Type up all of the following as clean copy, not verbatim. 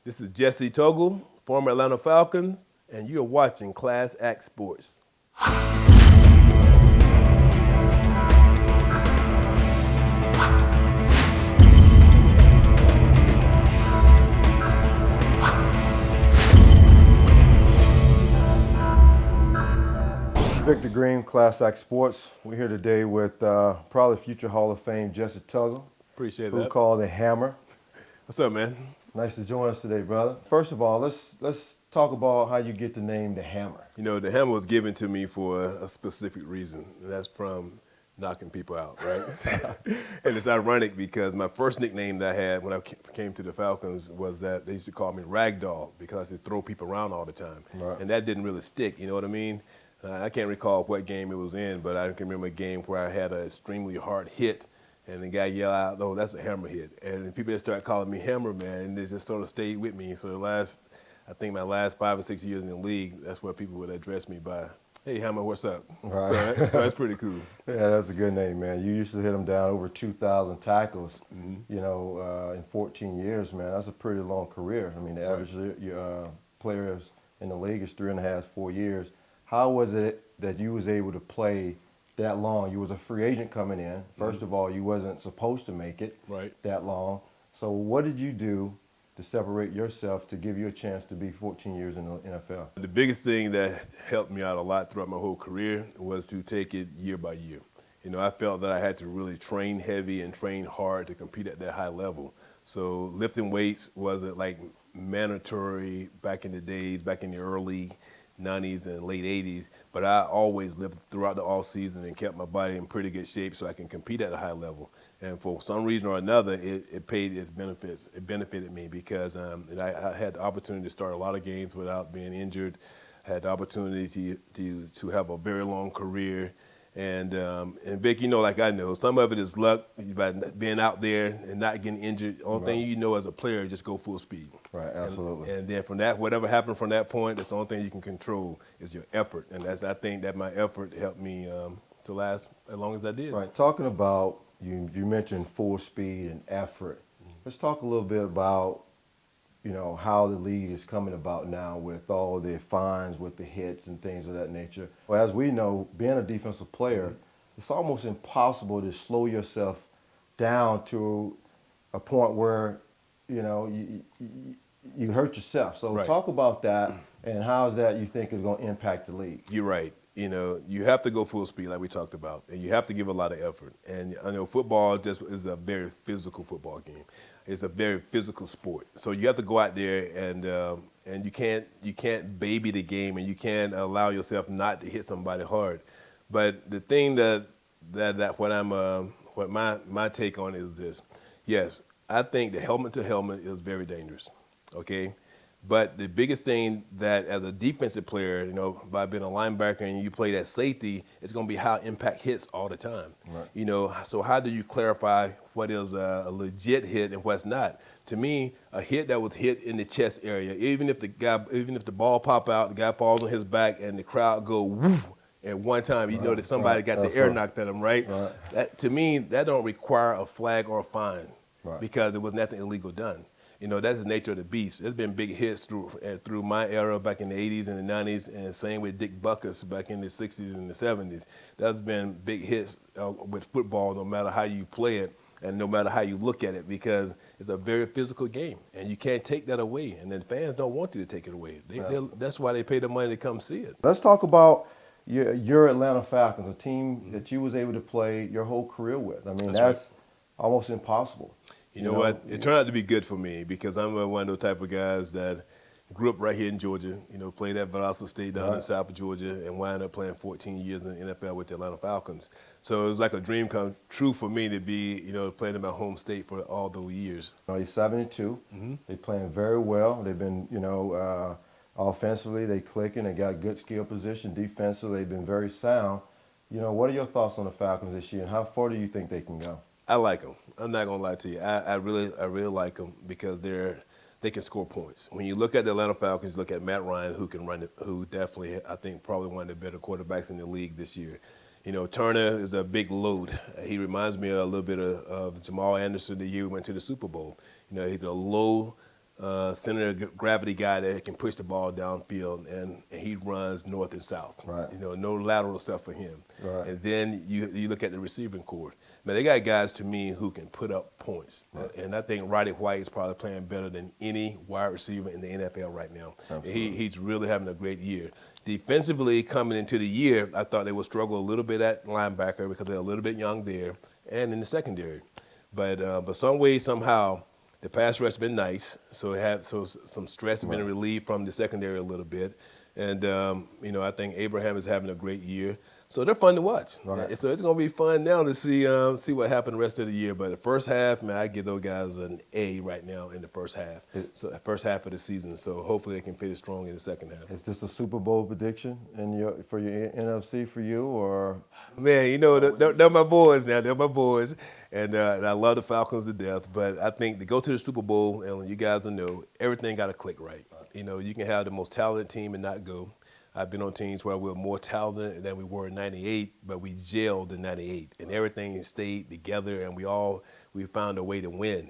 This is Jessie Tuggle, former Atlanta Falcon, and you're watching Class Act Sports. Victor Green, Class Act Sports. We're here today with probably future Hall of Fame Jessie Tuggle, Appreciate who that. called the Hammer. What's up, man? Nice to join us today, brother. First of all, let's talk about how you get the name the Hammer. You know, the hammer was given to me for a specific reason, and that's from knocking people out, right? And it's ironic because my first nickname that I had when I came to the Falcons was that they used to call me Ragdoll because I used to throw people around all the time. Right. And that didn't really stick, you know what I mean? I can't recall what game it was in, but I can remember a game where I had an extremely hard hit, and the guy yelled out, "Oh, that's a hammer hit." And people just started calling me Hammer, man, and they just sort of stayed with me. So I think my last 5 or 6 years in the league, that's what people would address me by, "Hey, Hammer, what's up?" Right. So that's pretty cool. Yeah, that's a good name, man. You used to hit them down over 2,000 tackles, in 14 years, man. That's a pretty long career. I mean, the average players in the league is 3.5, 4 years. How was it that you was able to play that long? You was a free agent coming in. First of all, you wasn't supposed to make it that long. So what did you do to separate yourself to give you a chance to be 14 years in the NFL? The biggest thing that helped me out a lot throughout my whole career was to take it year by year. You know, I felt that I had to really train heavy and train hard to compete at that high level. So lifting weights wasn't like mandatory back in the days, back in the early 90s and late 80s, but I always lived throughout the off season and kept my body in pretty good shape so I can compete at a high level. And for some reason or another, it paid its benefits. It benefited me because I had the opportunity to start a lot of games without being injured. I had the opportunity to have a very long career. And Vic, you know, like I know, some of it is luck by being out there and not getting injured. The only thing you know as a player, just go full speed. Right, absolutely. And then from that, whatever happened from that point, that's the only thing you can control is your effort. And I think that my effort helped me to last as long as I did. Right, talking about, you mentioned full speed and effort. Let's talk a little bit about, how the league is coming about now with all the fines, with the hits and things of that nature. Well, as we know, being a defensive player, it's almost impossible to slow yourself down to a point where, you hurt yourself. So talk about that and how is that you think is going to impact the league? You're right. You know, you have to go full speed like we talked about, and you have to give a lot of effort. And I know football just is a very physical football game. It's a very physical sport. So you have to go out there and you can't baby the game, and you can't allow yourself not to hit somebody hard. But the thing what my take on it is this. Yes, I think the helmet to helmet is very dangerous. Okay. But the biggest thing that as a defensive player, by being a linebacker and you play that safety, it's going to be how impact hits all the time. Right. So how do you clarify what is a legit hit and what's not? To me, a hit that was hit in the chest area, even if the ball pop out, the guy falls on his back and the crowd go woo, at one time, you know that somebody got the air knocked at him, right? That, to me, that don't require a flag or a fine because there was nothing illegal done. That's the nature of the beast. There's been big hits through my era back in the 80s and the 90s, and same with Dick Butkus back in the 60s and the 70s. There's been big hits with football no matter how you play it and no matter how you look at it because it's a very physical game, and you can't take that away. And then fans don't want you to take it away. That's why they pay the money to come see it. Let's talk about your Atlanta Falcons, a team that you was able to play your whole career with. I mean, that's almost impossible. You know what? It turned out to be good for me because I'm one of those type of guys that grew up right here in Georgia, played at Valdosta State down in South Georgia and wound up playing 14 years in the NFL with the Atlanta Falcons. So it was like a dream come true for me to be, playing in my home state for all those years. You're 72. They're playing very well. They've been, offensively, they clicking. They got good skill position. Defensively, they've been very sound. What are your thoughts on the Falcons this year, and how far do you think they can go? I like them. I'm not gonna lie to you. I really like them because they can score points. When you look at the Atlanta Falcons, look at Matt Ryan, who can run it, who definitely I think probably one of the better quarterbacks in the league this year. Turner is a big load. He reminds me a little bit of Jamal Anderson the year we went to the Super Bowl. He's a low center of gravity guy that can push the ball downfield, and he runs north and south. Right. No lateral stuff for him. Right. And then you look at the receiving core. Man, they got guys to me who can put up points. Right. And I think Roddy White is probably playing better than any wide receiver in the NFL right now. He's really having a great year. Defensively, coming into the year, I thought they would struggle a little bit at linebacker because they're a little bit young there, and in the secondary. But some way, somehow, the pass rush has been nice, so some stress has been relieved from the secondary a little bit. And, I think Abraham is having a great year. So they're fun to watch. Right. So it's going to be fun now to see what happens the rest of the year. But the first half, man, I give those guys an A right now in the first half. So the first half of the season. So hopefully they can finish strong in the second half. Is this a Super Bowl prediction for your NFC for you, or? Man, they're my boys now. They're my boys. And I love the Falcons to death. But I think to go to the Super Bowl, and you guys will know, everything got to click right. You can have the most talented team and not go. I've been on teams where we're more talented than we were in '98, but we gelled in '98, and everything stayed together, and we found a way to win.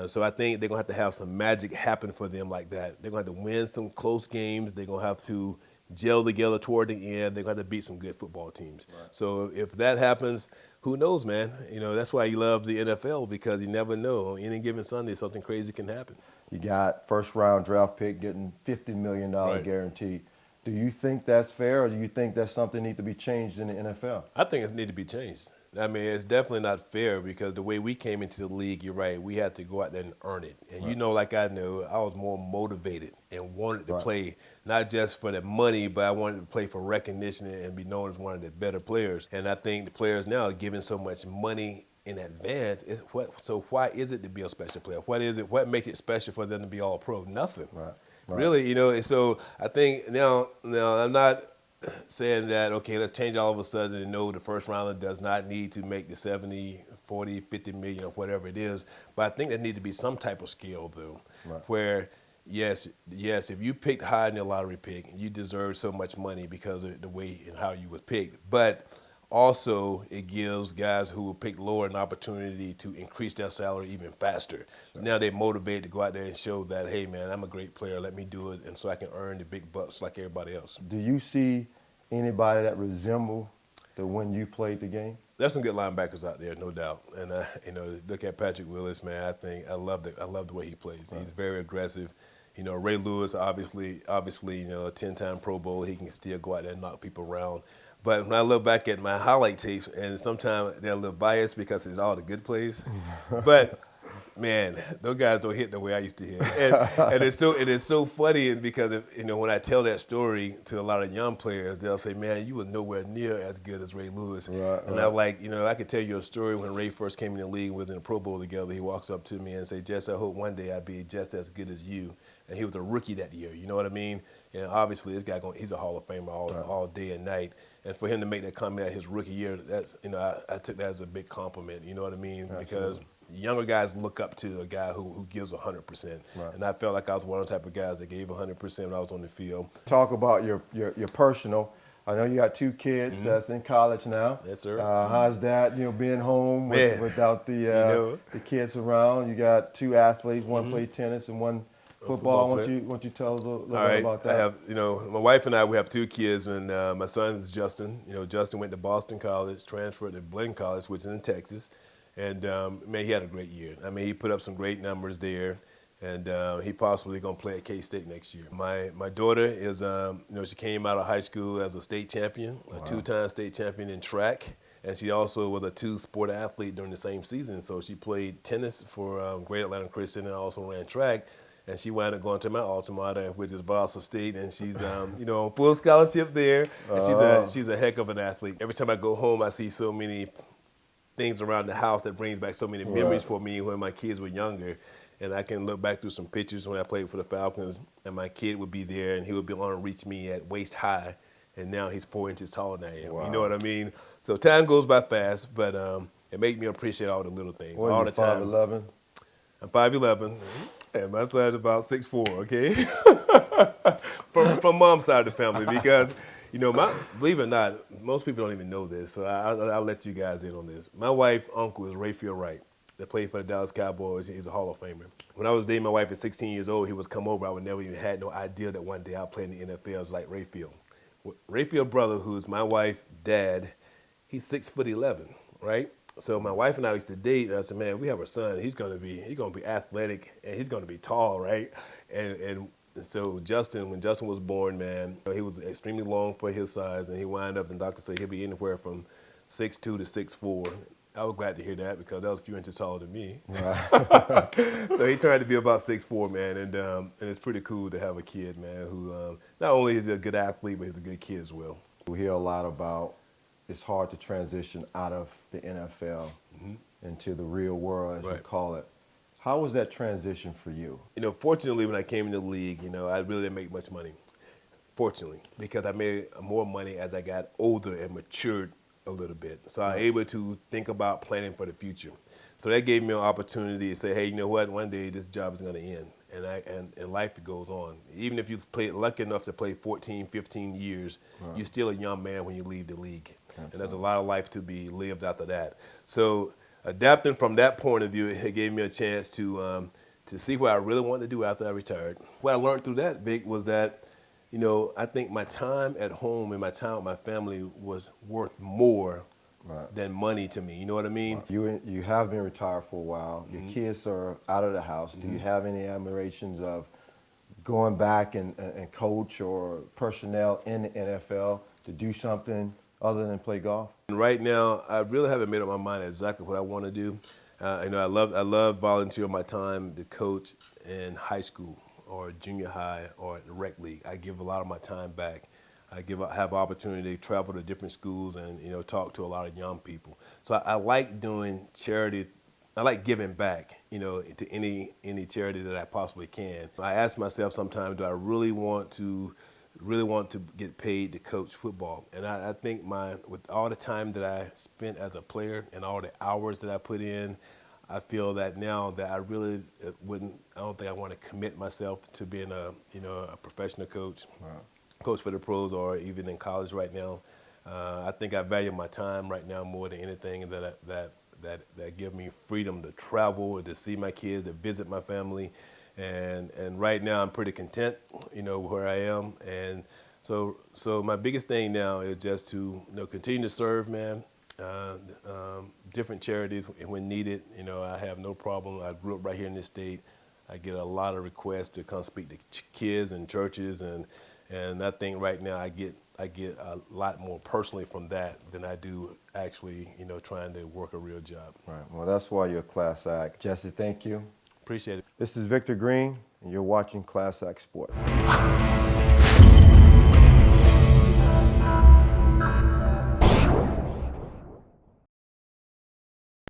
So I think they're going to have some magic happen for them like that. They're going to have to win some close games. They're going to have to gel together toward the end. They're going to have to beat some good football teams. Right. So if that happens, who knows, man? That's why you love the NFL, because you never know. On any given Sunday, something crazy can happen. You got first-round draft pick getting $50 million guaranteed. Do you think that's fair, or do you think that's something that needs to be changed in the NFL? I think it needs to be changed. I mean, it's definitely not fair, because the way we came into the league, you're right, we had to go out there and earn it. And like I know, I was more motivated and wanted to play, not just for the money, but I wanted to play for recognition and be known as one of the better players. And I think the players now are given so much money in advance. So why is it to be a special player? What is it? What makes it special for them to be all pro? Nothing. Right. Really, so I think now I'm not saying that, okay, let's change all of a sudden and know the first rounder does not need to make the 70, 40, 50 million or whatever it is. But I think there need to be some type of scale, though, where, yes, if you picked high in your lottery pick, you deserve so much money because of the way and how you was picked. But also, it gives guys who will pick lower an opportunity to increase their salary even faster. So now they're motivated to go out there and show that, hey, man, I'm a great player. Let me do it, and so I can earn the big bucks like everybody else. Do you see anybody that resemble when you played the game? There's some good linebackers out there, no doubt. And look at Patrick Willis, man. I love the way he plays. He's very aggressive. Ray Lewis, obviously, a 10-time Pro Bowl. He can still go out there and knock people around. But when I look back at my highlight tapes, and sometimes they're a little biased because it's all the good plays, but man, those guys don't hit the way I used to hit, and it's so funny because when I tell that story to a lot of young players, they'll say, "Man, you were nowhere near as good as Ray Lewis." And I'm like, I could tell you a story when Ray first came in the league, was in the Pro Bowl together. He walks up to me and say, "Jess, I hope one day I'd be just as good as you." And he was a rookie that year. You know what I mean? And obviously, this guy he's a Hall of Famer all day and night. And for him to make that comment at his rookie year, that's I took that as a big compliment. You know what I mean? Absolutely. Because younger guys look up to a guy who gives 100%. And I felt like I was one of the type of guys that gave 100% when I was on the field. Talk about your personal. I know you got 2 kids that's in college now. Yes, sir. How's that? Being home without the kids around. You got 2 athletes. One plays tennis and one football. Why don't you tell us a little bit about that? I have, my wife and I, we have 2 kids, and my son is Justin. Justin went to Boston College, transferred to Blaine College, which is in Texas, and man, he had a great year. I mean, he put up some great numbers there, and he possibly gonna play at K-State next year. My daughter is, she came out of high school as a state champion, a 2-time state champion in track. And she also was a 2-sport athlete during the same season. So she played tennis for Great Atlanta Christian and also ran track. And she wound up going to my alma mater, which is Boston State, and she's on full scholarship there. And she's a heck of an athlete. Every time I go home, I see so many things around the house that brings back so many memories for me when my kids were younger. And I can look back through some pictures when I played for the Falcons, and my kid would be there, and he would be able to reach me at waist high, and now he's 4 inches taller than I am. Wow. You know what I mean? So time goes by fast, but it makes me appreciate all the little things all the time. 5'11"? I'm 5'11", and my son's about 6'4", okay? from mom's side of the family, because, believe it or not, most people don't even know this, so I'll let you guys in on this. My wife's uncle is Rayfield Wright. that played for the Dallas Cowboys. He's a Hall of Famer. When I was dating my wife at 16 years old, he was come over. I would never even had no idea that one day I'd play in the NFL. It was like Rayfield. Rayfield's brother, who's my wife's dad, he's 6'11", right? So my wife and I used to date, and I said, man, we have a son. He's gonna be athletic, and he's gonna be tall, right? And so Justin, when Justin was born, man, he was extremely long for his size, and he wound up, the doctor said he'll be anywhere from 6'2" to 6'4". I was glad to hear that because that was a few inches taller than me. Right. So he turned to be about 6'4", man, and it's pretty cool to have a kid, man, who not only is he a good athlete, but he's a good kid as well. We hear a lot about it's hard to transition out of the NFL into the real world, as we call it. How was that transition for you? You know, fortunately, when I came in the league, you know, I really didn't make much money. Fortunately, because I made more money as I got older and matured a little bit. So I was able to think about planning for the future. So that gave me an opportunity to say, hey, you know what, one day this job is going to end, and life goes on. Even if you lucky enough to play 14, 15 years, you're still a young man when you leave the league. Absolutely. And there's a lot of life to be lived after that. So adapting from that point of view, it gave me a chance to see what I really wanted to do after I retired. What I learned through that, Vic, was that, you know, I think my time at home and my time with my family was worth more than money to me. You know what I mean? You have been retired for a while. Your kids are out of the house. Do you have any admirations of going back and coach or personnel in the NFL to do something other than play golf? Right now, I really haven't made up my mind exactly what I want to do. You know, I love volunteering my time to coach in high school or junior high or the rec league. I give a lot of my time back. I have opportunity to travel to different schools and, you know, talk to a lot of young people. So I like doing charity. I like giving back, you know, to any charity that I possibly can. I ask myself sometimes, do I really want to get paid to coach football? And I think with all the time that I spent as a player and all the hours that I put in, I feel that now that I really I don't think I want to commit myself to being a professional coach, coach for the pros, or even in college right now. I think I value my time right now more than anything that give me freedom to travel, to see my kids, to visit my family. And right now I'm pretty content, you know, where I am. And so my biggest thing now is just to, you know, continue to serve, man. Different charities when needed. You know, I have no problem. I grew up right here in this state. I get a lot of requests to come speak to kids and churches, and I think right now I get a lot more personally from that than I do actually, you know, trying to work a real job. Right. Well, that's why you're a class act. Jesse, thank you. Appreciate it. This is Victor Green, and you're watching Class Act Sports.